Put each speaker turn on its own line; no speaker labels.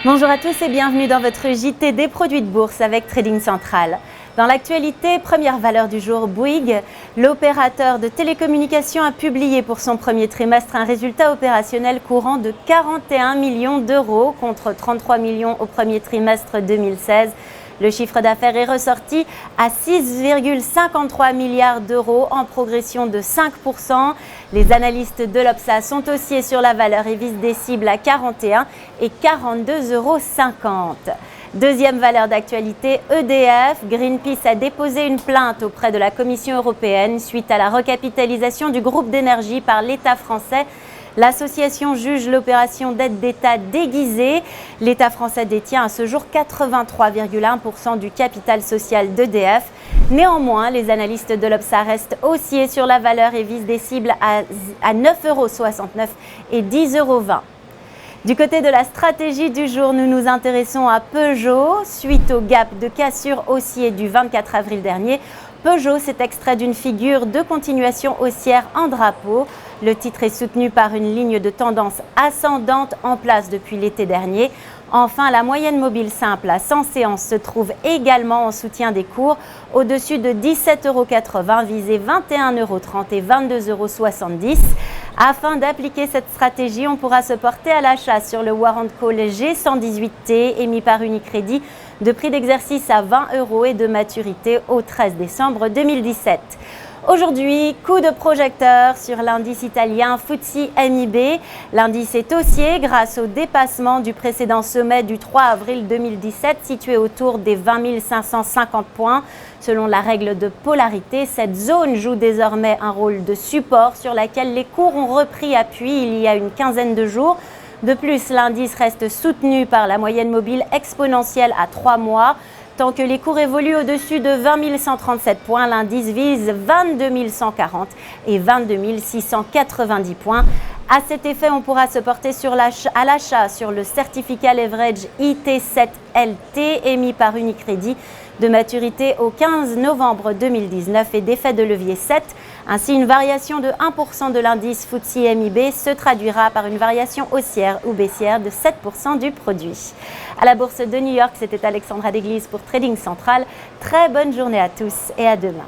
Bonjour à tous et bienvenue dans votre JT des produits de bourse avec Trading Central. Dans l'actualité, première valeur du jour, Bouygues. L'opérateur de télécommunications a publié pour son premier trimestre un résultat opérationnel courant de 41 millions d'euros contre 33 millions au premier trimestre 2016. Le chiffre d'affaires est ressorti à 6,53 milliards d'euros en progression de 5%. Les analystes de l'Obsa sont haussiers sur la valeur et visent des cibles à 41 et 42,50 euros. Deuxième valeur d'actualité, EDF. Greenpeace a déposé une plainte auprès de la Commission européenne suite à la recapitalisation du groupe d'énergie par l'État français. L'association juge l'opération d'aide d'État déguisée. L'État français détient à ce jour 83,1% du capital social d'EDF. Néanmoins, les analystes de l'Obsa restent haussiers sur la valeur et visent des cibles à 9,69 euros et 10,20 euros. Du côté de la stratégie du jour, nous nous intéressons à Peugeot. Suite au gap de cassure haussier du 24 avril dernier, Peugeot s'est extrait d'une figure de continuation haussière en drapeau. Le titre est soutenu par une ligne de tendance ascendante en place depuis l'été dernier. Enfin, la moyenne mobile simple à 100 séances se trouve également en soutien des cours au-dessus de 17,80 euros, visé 21,30 euros et 22,70 euros. Afin d'appliquer cette stratégie, on pourra se porter à l'achat sur le Warrant Call G118T émis par Unicredit de prix d'exercice à 20 euros et de maturité au 13 décembre 2017. Aujourd'hui, coup de projecteur sur l'indice italien FTSE MIB. L'indice est haussier grâce au dépassement du précédent sommet du 3 avril 2017 situé autour des 20 550 points. Selon la règle de polarité, cette zone joue désormais un rôle de support sur laquelle les cours ont repris appui il y a une quinzaine de jours. De plus, l'indice reste soutenu par la moyenne mobile exponentielle à 3 mois. Tant que les cours évoluent au-dessus de 20 137 points, l'indice vise 22 140 et 22 690 points. À cet effet, on pourra se porter à l'achat sur le certificat leverage IT7LT émis par Unicredit de maturité au 15 novembre 2019 et d'effet de levier 7. Ainsi, une variation de 1% de l'indice FTSE MIB se traduira par une variation haussière ou baissière de 7% du produit. À la bourse de New York, c'était Alexandra Desglises pour Trading Central. Très bonne journée à tous et à demain.